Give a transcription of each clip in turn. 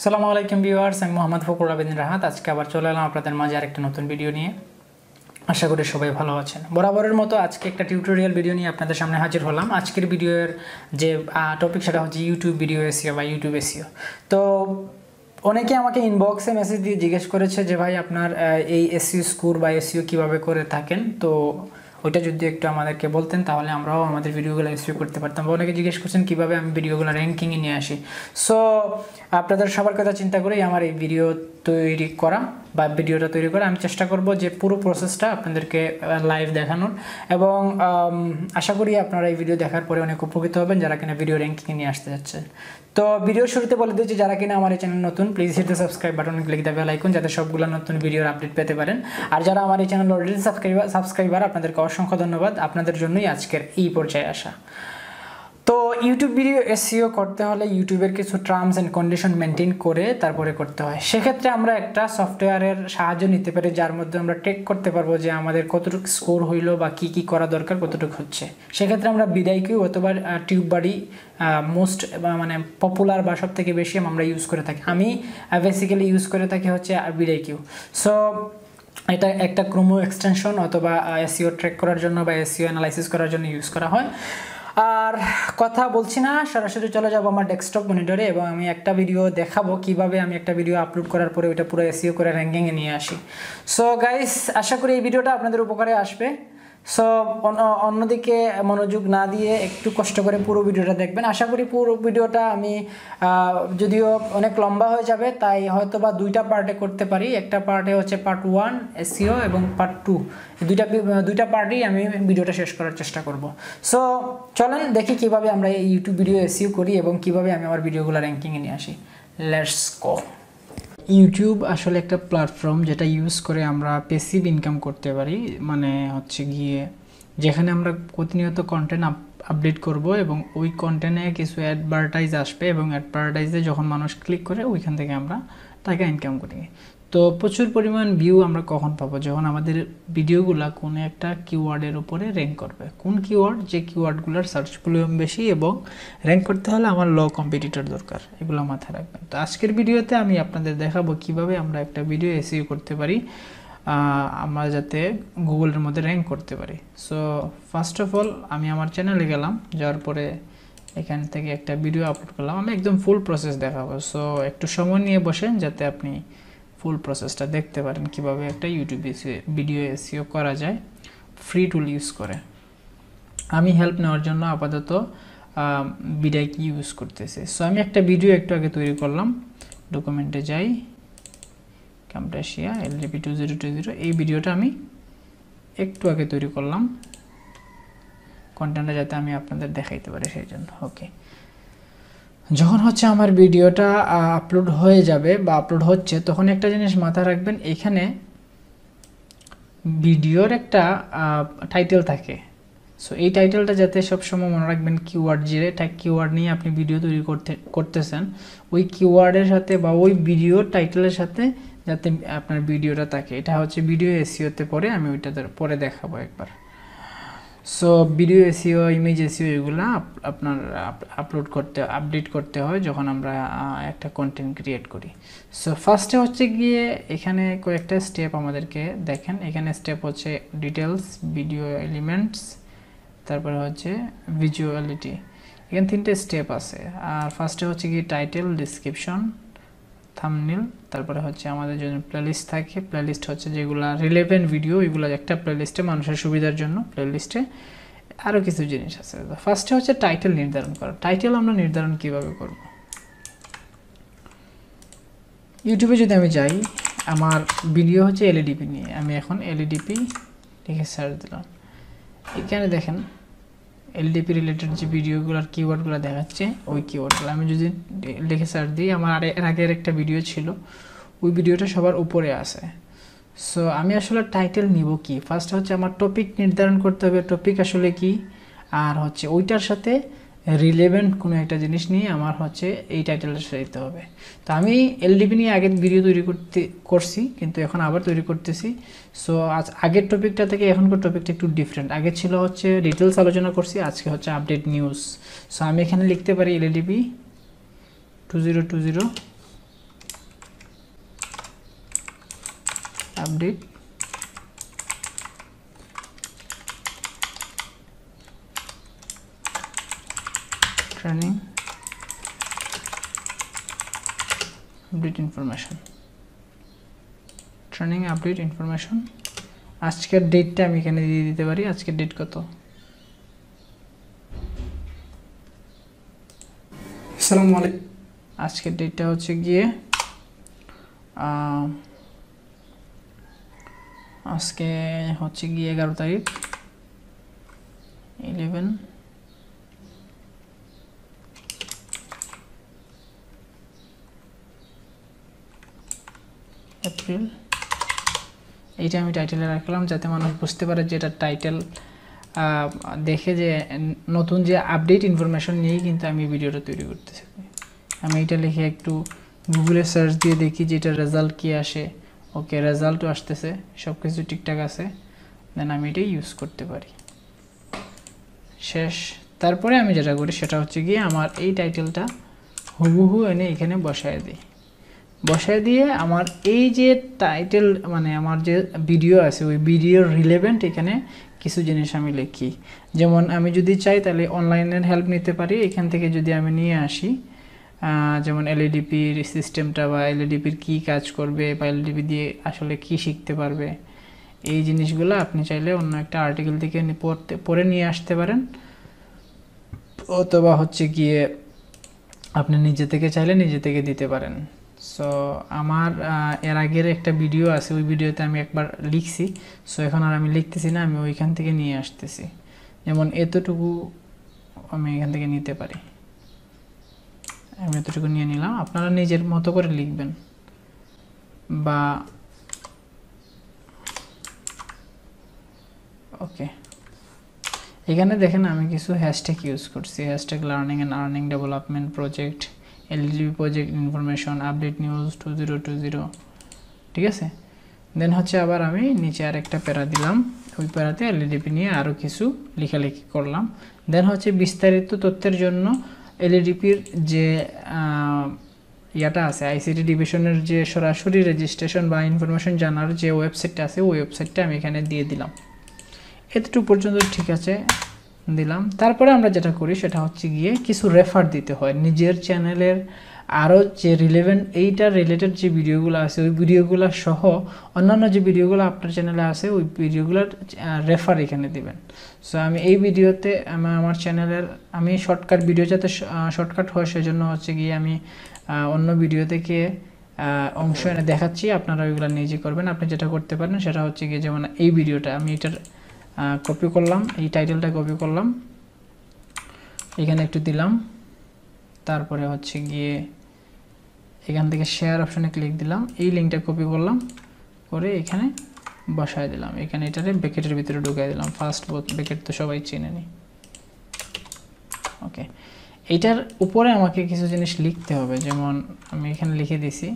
আসসালামু আলাইকুম ভিউয়ার্স, আমি মোহাম্মদ ফকরুল আবেদিন রাহাত। আজকে আবার চলে এলাম আপনাদের মাঝে আরেকটা নতুন ভিডিও নিয়ে। আশা করি সবাই ভালো আছেন। বরাবরের মতো আজকে একটা টিউটোরিয়াল ভিডিও নিয়ে আপনাদের সামনে হাজির হলাম। আজকের ভিডিওর যে টপিক সেটা হচ্ছে ইউটিউব ভিডিও এসইও বা ইউটিউব এসইও। তো অনেকে আমাকে ইনবক্সে মেসেজ দিয়ে জিজ্ঞেস করেছে যে ভাই আপনার এই এসইও স্কোর বা এসইও কীভাবে করে থাকেন, তো ওইটা যদি একটু আমাদেরকে বলতেন তাহলে আমরাও আমাদের ভিডিওগুলো এসইও করতে পারতাম। বা অনেকে জিজ্ঞেস করছেন কীভাবে আমি ভিডিওগুলো র্যাঙ্কিংয়ে নিয়ে আসি। সো আপনাদের সবার কথা চিন্তা করেই আমার এই ভিডিও তৈরি করা বা ভিডিওটা তৈরি করা। আমি চেষ্টা করব যে পুরো প্রসেসটা আপনাদেরকে লাইভ দেখানোর, এবং আশা করি আপনারা এই ভিডিও দেখার পরে অনেক উপকৃত হবেন যারা কিনা ভিডিও র্যাঙ্কিংয়ে নিয়ে আসতে যাচ্ছেন। তো ভিডিওর শুরুতে বলে দিচ্ছি, যারা কিনা আমার এই চ্যানেল নতুন, please hit the subscribe button, click the bell icon, যাতে সবগুলো নতুন ভিডিওর আপডেট পেতে পারেন। আর যারা আমার এই চ্যানেল অলরেডি সাবস্ক্রাইবার আপনাদেরকে অসংখ্য ধন্যবাদ। আপনাদের জন্যই আজকের এই পর্যায়ে আসা। তো ইউটিউব ভিডিও এসইও করতে হলে ইউটিউবের কিছু টার্মস অ্যান্ড কন্ডিশন মেনটেন করে তারপরে করতে হয়। সেক্ষেত্রে আমরা একটা সফটওয়্যারের সাহায্য নিতে পারি, যার মধ্যে আমরা ট্রেক করতে পারবো যে আমাদের কতটুকু স্কোর হইলো বা কী কী করা দরকার, কতটুকু হচ্ছে। সেক্ষেত্রে আমরা বিডাইকিউ অথবা টিউববাডি মোস্ট মানে পপুলার বা সব থেকে বেশি আমরা ইউজ করে থাকি। আমি বেসিক্যালি ইউজ করে থাকি হচ্ছে বিডাইকিউ। সো এটা একটা ক্রোমো এক্সটেনশন অথবা এসইও ট্র্যাক করার জন্য বা এসইও অ্যানালাইসিস করার জন্য ইউজ করা হয়। আর কথা বলছি না, সরাসরি চলে যাব আমার ডেস্কটপ মনিটরে এবং আমি একটা ভিডিও দেখাবো কিভাবে আমি একটা ভিডিও আপলোড করার পরে ওইটা পুরো এসইও করে র্যাঙ্কিংয়ে নিয়ে আসি। সো গাইস, আশা করি এই ভিডিওটা আপনাদের উপকারে আসবে। সো অন্যদিকে মনোযোগ না দিয়ে একটু কষ্ট করে পুরো ভিডিওটা দেখবেন। আশা করি পুরো ভিডিওটা আমি যদিও অনেক লম্বা হয়ে যাবে, তাই হয়তো বা দুইটা পার্টে করতে পারি। একটা পার্টে হচ্ছে পার্ট 1 এসইও এবং পার্ট 2, দুইটা পার্টেই আমি ভিডিওটা শেষ করার চেষ্টা করব। সো চলেন দেখি কিভাবে আমরা এই ইউটিউব ভিডিও এসইও করি এবং কিভাবে আমি আমার ভিডিওগুলো র্যাঙ্কিংয়ে নিয়ে আসি। Let's go. ইউটিউব আসলে একটা প্ল্যাটফর্ম যেটা ইউজ করে আমরা প্যাসিভ ইনকাম করতে পারি। মানে হচ্ছে গিয়ে যেখানে আমরা প্রতিনিয়ত কন্টেন্ট আপডেট করব এবং ওই কন্টেন্টে কিছু অ্যাডভার্টাইজ আসবে এবং অ্যাডভার্টাইজে যখন মানুষ ক্লিক করে ওইখান থেকে আমরা টাকা ইনকাম করি। তো প্রচুর পরিমাণ ভিউ আমরা কখন পাবো? যখন আমাদের ভিডিওগুলো কোনো একটা কিওয়ার্ডের উপরে র্যাঙ্ক করবে। কোন কিওয়ার্ড? যে কিওয়ার্ডগুলোর সার্চ ভলিউম বেশি এবং র্যাঙ্ক করতে হলে আমার লো কম্পিটিটর দরকার, এগুলো মাথায় রাখবেন। তো আজকের ভিডিওতে আমি আপনাদের দেখাবো কিভাবে আমরা একটা ভিডিও এসইও করতে পারি, আমরা যাতে গুগলের মধ্যে র্যাঙ্ক করতে পারি। সো ফার্স্ট অফ অল আমি আমার চ্যানেলে গেলাম, যাওয়ার পরে এখান থেকে একটা ভিডিও আপলোড করলাম। আমি একদম ফুল প্রসেস দেখাবো। সো একটু সময় নিয়ে বসেন যাতে আপনি ফুল প্রসেসটা দেখতে পারেন কিভাবে একটা ইউটিউব ভিডিও এসইও করা যায় ফ্রি টুল ইউজ করে। আমি হেল্প নেওয়ার জন্য আপাতত বিডাইকি ইউজ করতেছি। সো আমি একটা ভিডিও একটু আগে তৈরি করলাম। ডকুমেন্টে যাই, ক্যামটাশিয়া LDP 2020, এই ভিডিওটা আমি একটু আগে তৈরি করলাম কন্টেন্টটা যাতে আমি আপনাদের দেখাইতে পারি সেই জন্য। ওকে, যখন হচ্ছে আমার ভিডিওটা আপলোড হয়ে যাবে বা আপলোড হচ্ছে, তখন একটা জিনিস মাথায় রাখবেন, এখানে ভিডিওর একটা টাইটেল থাকে। সো এই টাইটেলটা যাতে সবসময় মনে রাখবেন কিওয়ার্ড, যে কিওয়ার্ড নিয়ে আপনি ভিডিও তৈরি করতেছেন ওই কিওয়ার্ডের সাথে বা ওই ভিডিওর টাইটেলের সাথে যাতে আপনার ভিডিওটা থাকে। এটা হচ্ছে ভিডিও এসইওতে পরে আমি ওইটা পরে দেখাবো একবার। So video SEO, image SEO এগুলো আপনার আপডেট করতে হয় যখন আমরা একটা কন্টেন্ট ক্রিয়েট করি। সো ফার্স্টে হচ্ছে গিয়ে এখানে কয়েকটা স্টেপ আমাদেরকে দেখেন। এখানে স্টেপ হচ্ছে ডিটেলস, ভিডিও এলিমেন্টস, তারপরে হচ্ছে ভিজুয়ালিটি। এখানে 3টে স্টেপ আছে। আর ফার্স্টে হচ্ছে গিয়ে টাইটেল, ডিসক্রিপশন, থাম্বনেল, তারপরে হচ্ছে আমাদের জন্য প্লেলিস্ট থাকে। প্লেলিস্ট হচ্ছে যেগুলো রিলেভেন্ট ভিডিও, এগুলো একটা প্লেলিস্টে মানুষের সুবিধার জন্য প্লেলিস্টে আরও কিছু জিনিস আছে। ফার্স্টে হচ্ছে টাইটেল নির্ধারণ করা। টাইটেল আমরা নির্ধারণ কিভাবে করব? ইউটিউবে যদি আমি যাই, আমার ভিডিও হচ্ছে এলইডিপি নিয়ে, আমি এখন এলইডিপি লিখে সার্চ দিলাম। এখানে দেখেন এলডিপি রিলেটেড যে ভিডিওগুলোর কিওয়ার্ডগুলো দেখাচ্ছে, ওই কিওয়ার্ডগুলো আমি যদি লিখে সার্চ দিই, আমার এর আগের একটা ভিডিও ছিল, ওই ভিডিওটা সবার উপরে আছে। সো আমি আসলে টাইটেল নিব কি? ফার্স্ট হচ্ছে আমার টপিক নির্ধারণ করতে হবে, টপিক আসলে কি, আর হচ্ছে ওইটার সাথে রিলেভেন্ট কোনো একটা জিনিস নিয়ে আমার হচ্ছে এই টাইটেলটা দিতে হবে। তো আমি এলডিপি নিয়ে আগের ভিডিও তৈরি করছি, কিন্তু এখন আবার তৈরি করতেছি। সো আগের টপিকটা থেকে এখনকার টপিকটা একটু ডিফারেন্ট। আগে ছিল হচ্ছে ডিটেলস আলোচনা করছি, আজকে হচ্ছে আপডেট নিউজ। সো আমি এখানে লিখতে পারি LDP 2020 update training update information training update information আজকের ডেটটা আমি এখানে দিয়ে দিতে পারি আজকের ডেট কত আসসালামু আলাইকুম আজকের ডেটটা হচ্ছে গিয়ে আজকে হচ্ছে গিয়ে 11 তারিখ 11 এপ্রিল এইটা আমি টাইটেলে রাখলাম যাতে মানুষ বুঝতে পারে যে এটা টাইটেল দেখে যে নতুন যে আপডেট ইনফরমেশন নিয়েই কিন্তু আমি ভিডিওটা তৈরি করতেছি আমি এটা লিখে একটু গুগলে সার্চ দিয়ে দেখি যে এটা রেজাল্ট কি আসে ওকে রেজাল্টও আসতেছে সব কিছু ঠিকঠাক আছে দেন আমি এটা ইউজ করতে পারি শেষ তারপরে আমি যেটা করি সেটা হচ্ছে গিয়ে আমার এই টাইটেলটা হুবহু এনে এখানে বসায় দিয়ে আমার এই যে টাইটেল মানে আমার যে ভিডিও আছে ওই ভিডিওর রিলেভেন্ট এখানে কিছু জিনিস আমি লিখি যেমন আমি যদি চাই তাহলে অনলাইনের হেল্প নিতে পারি এখান থেকে যদি আমি নিয়ে আসি যেমন এলইডিপির সিস্টেমটা বা এলইডিপির কী কাজ করবে বা এলইডিপি দিয়ে আসলে কি শিখতে পারবে এই জিনিসগুলো আপনি চাইলে অন্য একটা আর্টিকেল থেকে পড়ে নিয়ে আসতে পারেন অথবা হচ্ছে গিয়ে আপনি নিজে থেকে চাইলে নিজে থেকে দিতে পারেন সো আমার এর আগের একটা ভিডিও আছে ওই ভিডিওতে আমি একবার লিখছি সো এখন আর আমি লিখতেছি না আমি ওইখান থেকে নিয়ে আসতেছি যেমন এতটুকু আমি এখান থেকে নিতে পারি আমি এতটুকু নিয়ে নিলাম আপনারা নিজের মতো করে লিখবেন বা ওকে এখানে দেখেন আমি কিছু হ্যাশট্যাগ ইউজ করছি hashtag learning and earning development project এলইডিপি project information update news 2020 ঠিক আছে দেন হচ্ছে আবার আমি নিচে আর একটা প্যারা দিলাম ওই প্যারাতে এলইডিপি নিয়ে আরও কিছু লেখালেখি করলাম দেন হচ্ছে বিস্তারিত তথ্যের জন্য এলইডিপির যে ইয়াটা আছে আইসিটি ডিভিশনের যে সরাসরি রেজিস্ট্রেশন বা ইনফরমেশন জানার যে ওয়েবসাইটটা আছে ওই ওয়েবসাইটটা আমি এখানে দিয়ে দিলাম এতটুকু পর্যন্ত ঠিক আছে দিলাম তারপরে আমরা যেটা করি সেটা হচ্ছে গিয়ে কিছু রেফার দিতে হয় নিজের চ্যানেলের আরও যে রিলেভেন্ট এইটার রিলেটেড যে ভিডিওগুলো আছে ওই ভিডিওগুলো সহ অন্যান্য যে ভিডিওগুলো আপনার চ্যানেলে আছে ওই ভিডিওগুলোর রেফার এখানে দিবেন সো আমি এই ভিডিওতে আমার চ্যানেলের আমি শর্টকাট ভিডিও যাতে শর্টকাট হয় সেজন্য হচ্ছে গিয়ে আমি অন্য ভিডিও থেকে অংশ এনে দেখাচ্ছি আপনারা ওইগুলো নিজে করবেন আপনি যেটা করতে পারেন সেটা হচ্ছে গিয়ে যেমন এই ভিডিওটা আমি এটার কপি করলাম এই টাইটেলটা কপি করলাম এখানে একটু দিলাম তারপরে হচ্ছে গিয়ে এখান থেকে শেয়ার অপশনে ক্লিক দিলাম এই লিঙ্কটা কপি করলাম করে এখানে বসায় দিলাম এখানে এটারে ব্র্যাকেটের ভিতরে ঢুকিয়ে দিলাম ফার্স্ট ব্র্যাকেট তো সবাই চিনে নি ওকে এইটার উপরে আমাকে কিছু জিনিস লিখতে হবে যেমন আমি এখানে লিখে দিছি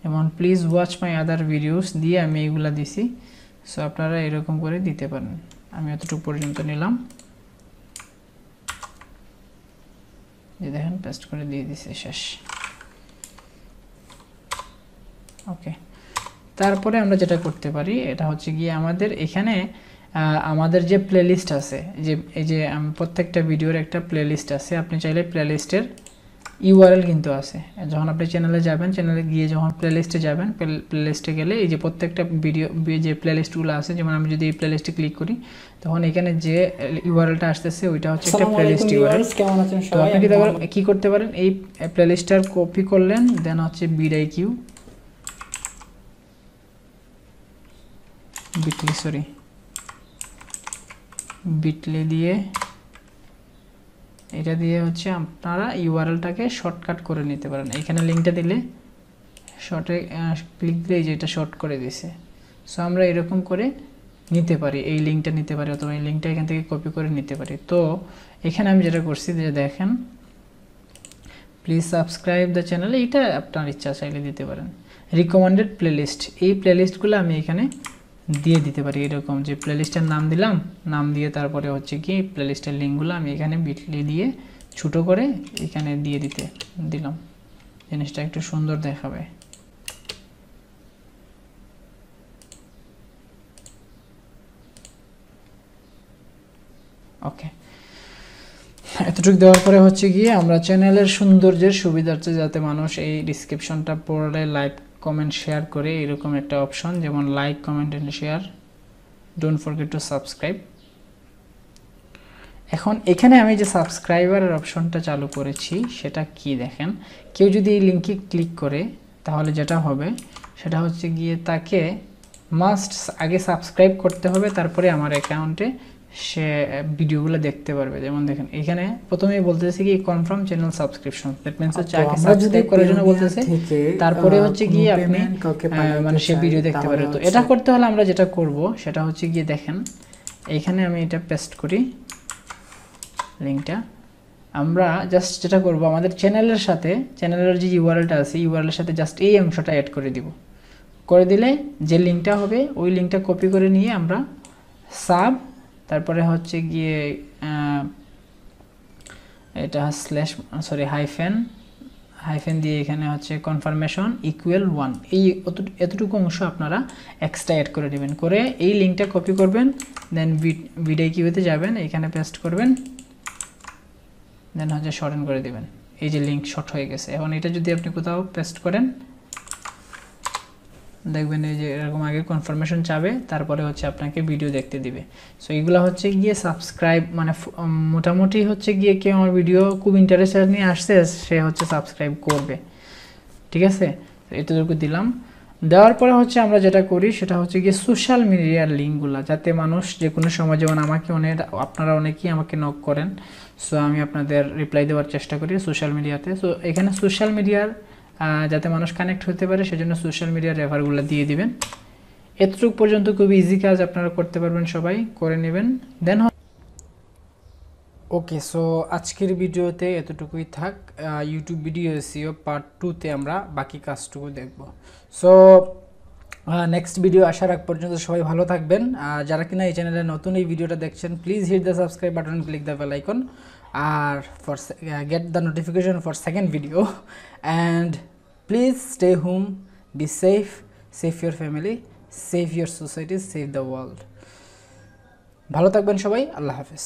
যেমন please watch my other videos দিয়ে আমি এইগুলা দিছি সো আপনারা এরকম করে দিতে পারেন আমি এতটুকু পর্যন্ত নিলাম যে দেখেন পেস্ট করে দিয়ে দিছি শেষ ওকে তারপরে আমরা যেটা করতে পারি এটা হচ্ছে গিয়ে আমাদের এখানে আমাদের যে প্লেলিস্ট আছে যে এই যে প্রত্যেকটা ভিডিওর একটা প্লেলিস্ট আছে আপনি চাইলে প্লেলিস্টের ইউআরএল কিন্তু আছে যখন আপনি চ্যানেলে যাবেন চ্যানেলে গিয়ে যখন প্লেলিস্টে যাবেন প্লেলিস্টে গেলে এই যে প্রত্যেকটা ভিডিও যে প্লেলিস্টগুলো আছে যেমন আমি যদি এই প্লেলিস্টে ক্লিক করি তখন এখানে যে ইউআরএলটা আসতেছে ওইটা হচ্ছে একটা প্লেলিস্ট ইউআরএল কেমন আছেন সবাই আপনি কি করতে পারেন এই প্লেলিস্টটার কপি করলেন দেন হচ্ছে বিডআইকিউ বিটলি দিয়ে এটা দিয়ে হচ্ছে আপনারা ইউআরএলটাকে শর্টকাট করে নিতে পারেন এখানে লিংকটা দিলে শর্টে ক্লিক দিলে যে এটা শর্ট করে দিয়েছে সো আমরা এরকম করে নিতে পারি এই লিংকটা নিতে পারি অথবা এই লিংকটা এখান থেকে কপি করে নিতে পারি তো এখানে আমি যেটা করছি যে দেখেন প্লিজ সাবস্ক্রাইব দ্য চ্যানেল এইটা আপনার ইচ্ছা চাইলে দিতে পারেন রিকমেন্ডেড প্লেলিস্ট এই প্লেলিস্টগুলো আমি এখানে দিয়ে দিতে পারি এরকম যে প্লেলিস্টের নাম দিলাম নাম দিয়ে তারপরে হচ্ছে কি প্লেলিস্টের লিঙ্কগুলো আমি এখানে বিটলি দিয়ে ছোট করে এখানে দিয়ে দিলাম জিনিসটা একটু সুন্দর দেখাবে ওকে, এতটুকু দেওয়ার পরে হচ্ছে গিয়ে আমরা চ্যানেলের সৌন্দর্যের সুবিধার্থে যাতে মানুষ এই ডিসক্রিপশনটা পড়লে লাইক কমেন্ট শেয়ার করে এরকম একটা অপশন, যেমন like comment and share, don't forget to subscribe. এখন এখানে আমি যে সাবস্ক্রাইবারের অপশনটা চালু করেছি সেটা কি দেখেন, কেউ যদি এই লিঙ্কে ক্লিক করে তাহলে যেটা হবে সেটা হচ্ছে গিয়ে তাকে মাস্ট আগে সাবস্ক্রাইব করতে হবে, তারপরে আমার অ্যাকাউন্টে সে ভিডিওগুলো দেখতে পারবে। যেমন দেখেন এখানে প্রথমেই বলতেছে কি confirm channel subscription, that means হচ্ছে আগে সাবস্ক্রাইব করার জন্য বলতেছে, তারপরে হচ্ছে গিয়ে আপনি মানে সে ভিডিও দেখতে পারবে। তো এটা করতে হলে আমরা যেটা করব সেটা হচ্ছে গিয়ে দেখেন এইখানে আমি এটা পেস্ট করি লিঙ্কটা। আমরা জাস্ট যেটা করব আমাদের চ্যানেলের সাথে, চ্যানেলের যে ইউআরএলটা আছে ইউআরএলের সাথে জাস্ট এই অংশটা অ্যাড করে দিব। করে দিলে যে লিঙ্কটা হবে ওই লিঙ্কটা কপি করে নিয়ে আমরা সাব, তারপরে হচ্ছে গিয়ে এটা হাইফেন দিয়ে এখানে হচ্ছে কনফার্মেশন ইকুয়াল 1, এই এতটুকু অংশ আপনারা এক্সট্রা অ্যাড করে দেবেন। করে এই লিঙ্কটা কপি করবেন, দেন ভিডিও কিউতে যাবেন, এখানে পেস্ট করবেন, দেন হচ্ছে শর্টেন করে দেবেন। এই যে লিঙ্ক শর্ট হয়ে গেছে। এখন এটা যদি আপনি কোথাও পেস্ট করেন দেখবেন এই যে এরকম আগে কনফার্মেশন চাবে, তারপরে হচ্ছে আপনাকে ভিডিও দেখতে দিবে। সো এগুলো হচ্ছে গিয়ে সাবস্ক্রাইব, মানে মোটামুটি হচ্ছে গিয়ে কেউ আমার ভিডিও খুব ইন্টারেস্টেড নিয়ে আসছে সে হচ্ছে সাবস্ক্রাইব করবে, ঠিক আছে। এতটুকু দিলাম। দেওয়ার পরে হচ্ছে আমরা যেটা করি সেটা হচ্ছে গিয়ে সোশ্যাল মিডিয়ার লিঙ্কগুলো, যাতে মানুষ যে কোনো সময়, যেমন আমাকে আপনারা অনেকেই আমাকে নক করেন, সো আমি আপনাদের রিপ্লাই দেওয়ার চেষ্টা করি সোশ্যাল মিডিয়াতে। সো এখানে সোশ্যাল মিডিয়ার যাতে মানুষ কানেক্ট হতে পারে সেজন্য সোশ্যাল মিডিয়ার রেফারগুলো দিয়ে দিবেন। এতটুকু পর্যন্ত খুবই ইজি কাজ, আপনারা করতে পারবেন, সবাই করে নেবেন। দেন ওকে, সো আজকের ভিডিওতে এতটুকুই থাক। ইউটিউব ভিডিও এসইও পার্ট 2তে আমরা বাকি কাজটুকু দেখব। সো নেক্সট ভিডিও আসার আগ পর্যন্ত সবাই ভালো থাকবেন। যারা কিনা এই চ্যানেলে নতুন এই ভিডিওটা দেখছেন, please hit the subscribe button, click the bell icon, আর forget the notification for second video, and please stay home, be safe, save your family, save your society, save the world. ভালো থাকবেন সবাই, আল্লাহ হাফেজ।